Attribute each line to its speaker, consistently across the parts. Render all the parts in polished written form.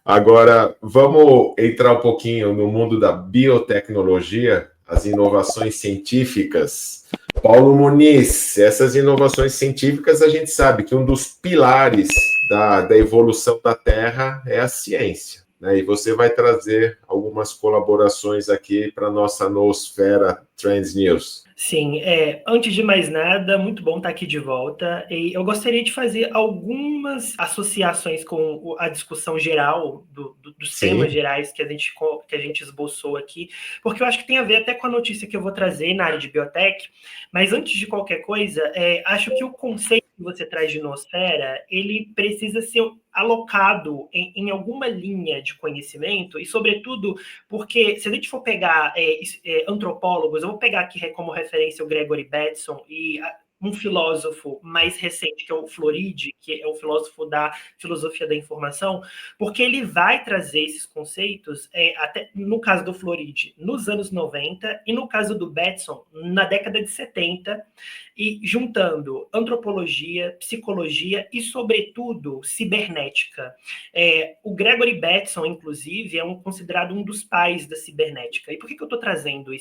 Speaker 1: Agora, vamos entrar um pouquinho no mundo da biotecnologia, as inovações científicas. Paulo Muniz, essas inovações científicas, a gente sabe que um dos pilares da evolução da Terra é a ciência, né? E você vai trazer algumas colaborações aqui para a nossa Nosfera Trends News.
Speaker 2: Sim, antes de mais nada, muito bom estar aqui de volta. E eu gostaria de fazer algumas associações com a discussão geral dos temas
Speaker 1: Sim.
Speaker 2: gerais que a gente esboçou aqui, porque eu acho que tem a ver até com a notícia que eu vou trazer na área de biotech. Mas antes de qualquer coisa, acho que o conceito que você traz de nosfera, ele precisa ser alocado em alguma linha de conhecimento e, sobretudo, porque se a gente for pegar antropólogos, eu vou pegar aqui como referência o Gregory Bateson e um filósofo mais recente, que é o Floridi, que é o filósofo da filosofia da informação, porque ele vai trazer esses conceitos, até no caso do Floridi, nos anos 90, e no caso do Bateson, na década de 70, e juntando antropologia, psicologia e, sobretudo, cibernética. O Gregory Bateson, inclusive, é considerado um dos pais da cibernética. E por que eu estou trazendo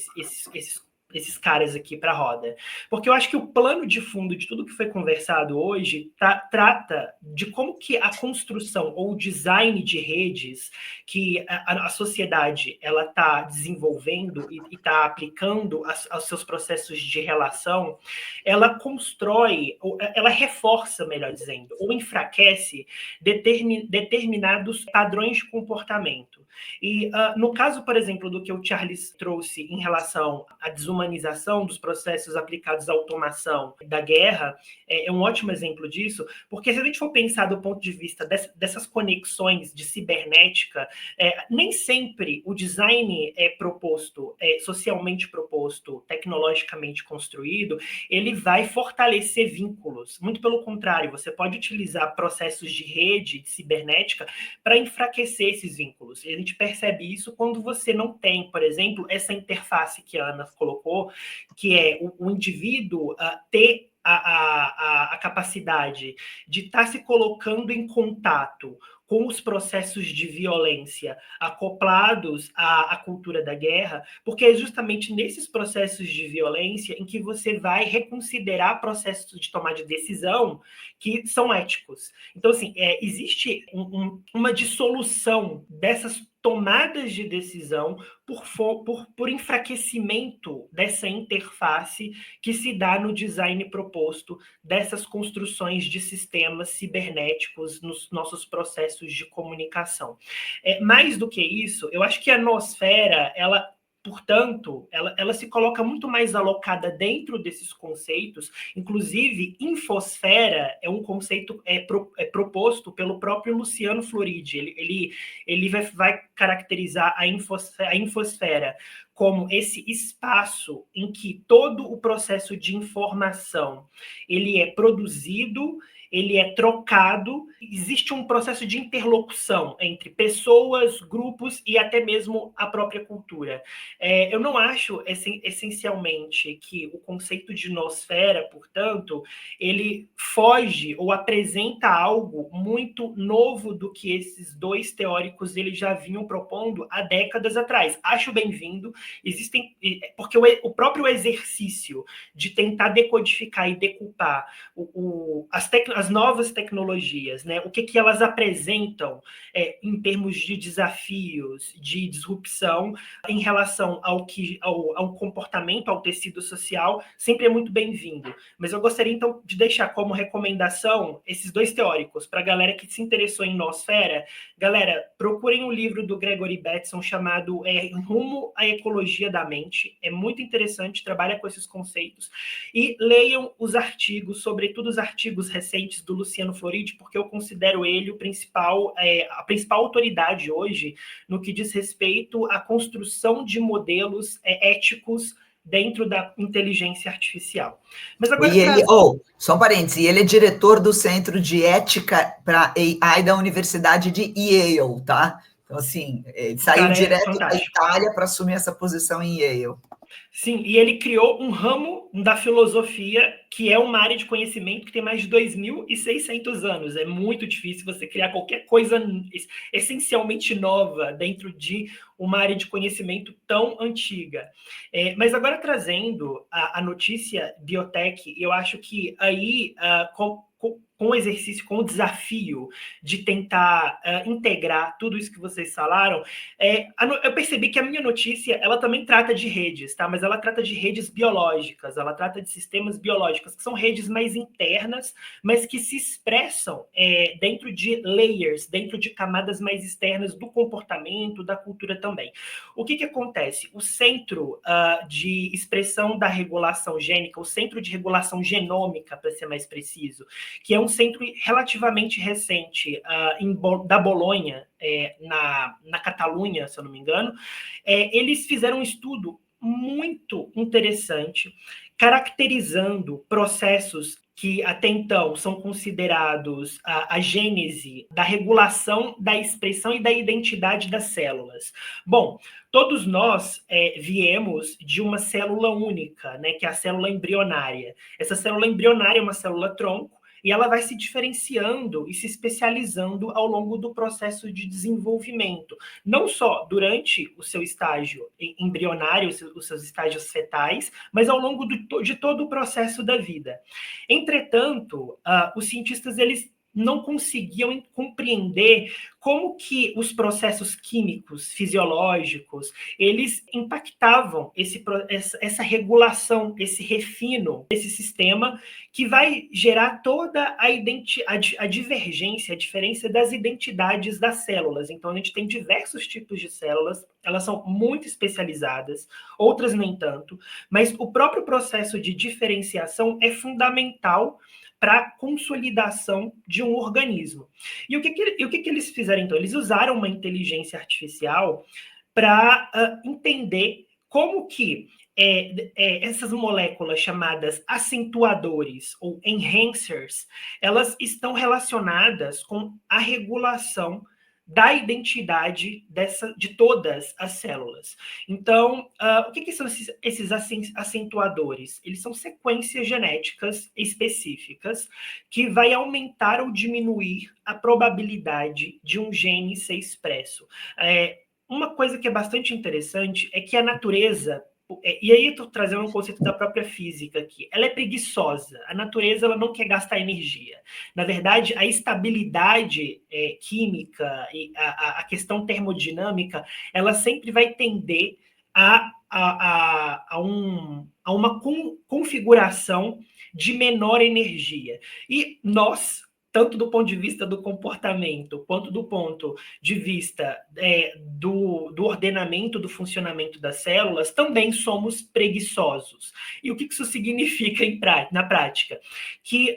Speaker 2: esses caras aqui para a roda? Porque eu acho que o plano de fundo de tudo que foi conversado hoje trata de como que a construção ou o design de redes que a sociedade ela está desenvolvendo e está aplicando aos seus processos de relação, ela constrói, ela reforça, melhor dizendo, ou enfraquece determinados padrões de comportamento. E no caso, por exemplo, do que o Charles trouxe em relação à desumanização dos processos aplicados à automação da guerra, é um ótimo exemplo disso, porque se a gente for pensar do ponto de vista dessas conexões de cibernética, nem sempre o design proposto, socialmente proposto, tecnologicamente construído, ele vai fortalecer vínculos. Muito pelo contrário, você pode utilizar processos de rede, de cibernética, para enfraquecer esses vínculos. E a gente percebe isso quando você não tem, por exemplo, essa interface que a Ana colocou, que é o indivíduo ter a capacidade de estar se colocando em contato com os processos de violência acoplados à cultura da guerra, porque é justamente nesses processos de violência em que você vai reconsiderar processos de tomada de decisão que são éticos. Então, assim, existe uma dissolução dessas tomadas de decisão por enfraquecimento dessa interface que se dá no design proposto dessas construções de sistemas cibernéticos nos nossos processos de comunicação. Mais do que isso, eu acho que a noosfera, portanto, ela se coloca muito mais alocada dentro desses conceitos. Inclusive, infosfera é um conceito proposto pelo próprio Luciano Floridi. Ele vai caracterizar a infosfera como esse espaço em que todo o processo de informação ele é produzido, ele é trocado, existe um processo de interlocução entre pessoas, grupos e até mesmo a própria cultura. Eu não acho, essencialmente, que o conceito de nosfera, portanto, ele foge ou apresenta algo muito novo do que esses dois teóricos eles já vinham propondo há décadas atrás. Acho bem-vindo, porque o próprio exercício de tentar decodificar e decupar as novas tecnologias, né? O que elas apresentam em termos de desafios, de disrupção em relação ao comportamento, ao tecido social, sempre é muito bem-vindo. Mas eu gostaria, então, de deixar como recomendação esses dois teóricos, para a galera que se interessou em nosfera. Galera, procurem um livro do Gregory Bateson chamado Rumo à Ecologia da Mente. É muito interessante, trabalha com esses conceitos. E leiam os artigos, sobretudo os artigos recentes do Luciano Floridi, porque eu considero ele a principal autoridade hoje no que diz respeito à construção de modelos éticos dentro da inteligência artificial. Mas agora...
Speaker 3: Só um parênteses, ele é diretor do Centro de Ética para AI da Universidade de Yale, tá? Então, assim, ele saiu direto da Itália para assumir essa posição em Yale.
Speaker 2: Sim, e ele criou um ramo da filosofia que é uma área de conhecimento que tem mais de 2.600 anos. É muito difícil você criar qualquer coisa essencialmente nova dentro de uma área de conhecimento tão antiga. Mas agora trazendo a notícia biotech, eu acho que aí, com o exercício, com o desafio de tentar integrar tudo isso que vocês falaram, eu percebi que a minha notícia, ela também trata de redes, tá? Mas ela trata de redes biológicas, ela trata de sistemas biológicos, que são redes mais internas, mas que se expressam dentro de layers, dentro de camadas mais externas do comportamento, da cultura também. O que acontece? O centro de expressão da regulação gênica, o centro de regulação genômica, para ser mais preciso, que é um centro relativamente recente da Bolonha, na Catalunha, se eu não me engano, eles fizeram um estudo muito interessante, caracterizando processos que até então são considerados a gênese da regulação da expressão e da identidade das células. Bom, todos nós viemos de uma célula única, né, que é a célula embrionária. Essa célula embrionária é uma célula tronco, e ela vai se diferenciando e se especializando ao longo do processo de desenvolvimento, não só durante o seu estágio embrionário, os seus estágios fetais, mas ao longo de todo o processo da vida. Entretanto, os cientistas, eles não conseguiam compreender como que os processos químicos, fisiológicos, eles impactavam essa regulação, esse refino desse sistema que vai gerar toda a divergência, a diferença das identidades das células. Então, a gente tem diversos tipos de células, elas são muito especializadas, outras nem tanto, mas o próprio processo de diferenciação é fundamental para a consolidação de um organismo. E o que eles fizeram, então? Eles usaram uma inteligência artificial para entender como que essas moléculas chamadas acentuadores ou enhancers, elas estão relacionadas com a regulação da identidade de todas as células. Então, o que são esses acentuadores? Eles são sequências genéticas específicas que vai aumentar ou diminuir a probabilidade de um gene ser expresso. Uma coisa que é bastante interessante é que a natureza, e aí eu estou trazendo um conceito da própria física aqui, ela é preguiçosa. A natureza, ela não quer gastar energia. Na verdade, a estabilidade química e a questão termodinâmica, ela sempre vai tender a uma configuração de menor energia. E nós, tanto do ponto de vista do comportamento, quanto do ponto de vista do ordenamento, do funcionamento das células, também somos preguiçosos. E o que isso significa na prática? Que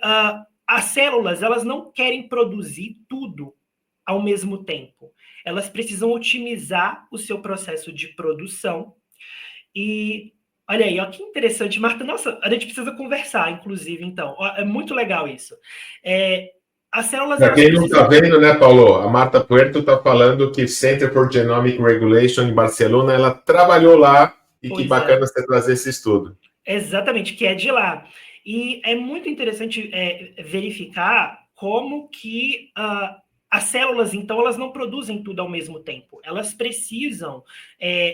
Speaker 2: as células, elas não querem produzir tudo ao mesmo tempo. Elas precisam otimizar o seu processo de produção. E olha aí, ó, que interessante, Marta. Nossa, a gente precisa conversar, inclusive, então. Ó, é muito legal isso. As células...
Speaker 1: Para quem não está vendo, né, Paulo? A Marta Puerto está falando que Center for Genomic Regulation em Barcelona, ela trabalhou lá e que bacana você trazer esse estudo.
Speaker 2: Exatamente, que é de lá. E é muito interessante verificar como que as células, então, elas não produzem tudo ao mesmo tempo. Elas precisam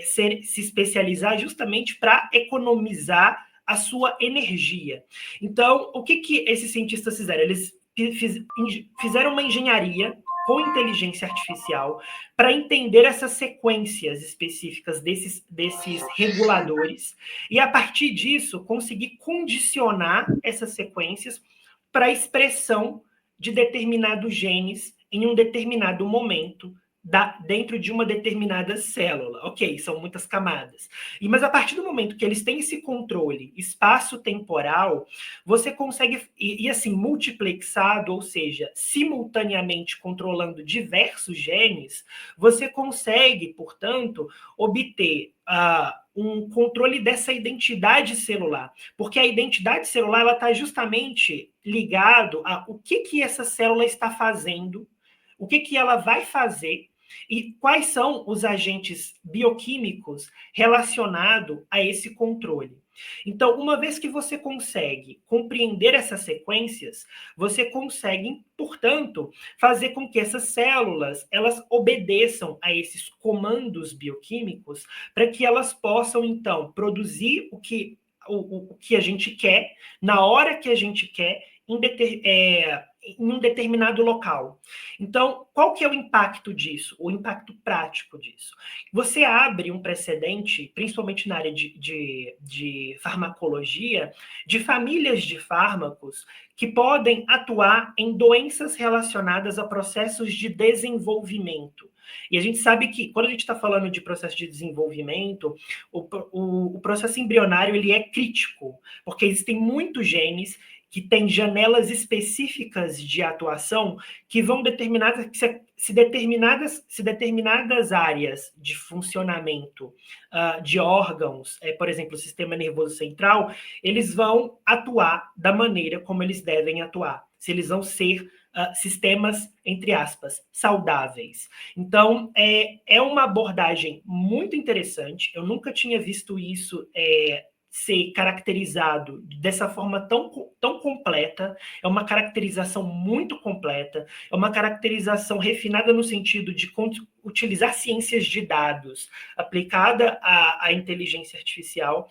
Speaker 2: se especializar justamente para economizar a sua energia. Então, o que esses cientistas fizeram? Eles fizeram uma engenharia com inteligência artificial para entender essas sequências específicas desses reguladores e, a partir disso, conseguir condicionar essas sequências para a expressão de determinados genes em um determinado momento dentro de uma determinada célula. Ok, são muitas camadas. Mas a partir do momento que eles têm esse controle espaço-temporal, você consegue, e assim, multiplexado, ou seja, simultaneamente controlando diversos genes, você consegue, portanto, obter um controle dessa identidade celular. Porque a identidade celular está justamente ligado a o que essa célula está fazendo, o que ela vai fazer E quais são os agentes bioquímicos relacionados a esse controle. Então, uma vez que você consegue compreender essas sequências, você consegue, portanto, fazer com que essas células elas obedeçam a esses comandos bioquímicos para que elas possam, então, produzir o que a gente quer, na hora que a gente quer, em um determinado local. Então, qual que é o impacto disso? O impacto prático disso? Você abre um precedente, principalmente na área de farmacologia, de famílias de fármacos que podem atuar em doenças relacionadas a processos de desenvolvimento. E a gente sabe que, quando a gente está falando de processo de desenvolvimento, o processo embrionário ele é crítico, porque existem muitos genes que têm janelas específicas de atuação que vão determinar se determinadas áreas de funcionamento de órgãos, por exemplo, o sistema nervoso central, eles vão atuar da maneira como eles devem atuar, se eles vão ser sistemas, entre aspas, saudáveis. Então, é uma abordagem muito interessante, eu nunca tinha visto isso ser caracterizado dessa forma tão completa, é uma caracterização muito completa, é uma caracterização refinada no sentido de utilizar ciências de dados aplicada à inteligência artificial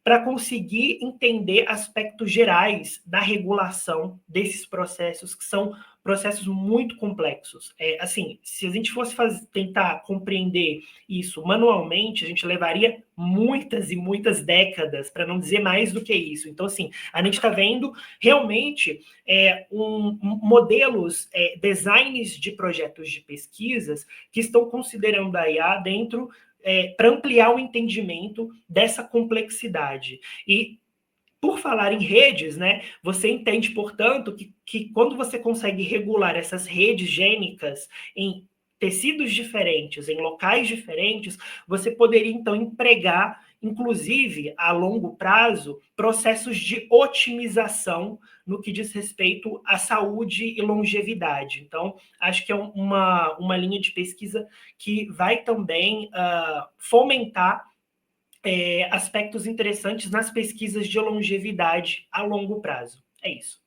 Speaker 2: para conseguir entender aspectos gerais da regulação desses processos, que são processos muito complexos. Assim, se a gente fosse tentar compreender isso manualmente, a gente levaria muitas e muitas décadas, para não dizer mais do que isso. Então, assim, a gente está vendo realmente modelos, designs de projetos de pesquisas que estão considerando a IA dentro para ampliar o entendimento dessa complexidade. E, por falar em redes, né, você entende, portanto, que quando você consegue regular essas redes gênicas em tecidos diferentes, em locais diferentes, você poderia, então, empregar, inclusive, a longo prazo, processos de otimização no que diz respeito à saúde e longevidade. Então, acho que é uma linha de pesquisa que vai também fomentar aspectos interessantes nas pesquisas de longevidade a longo prazo. É isso.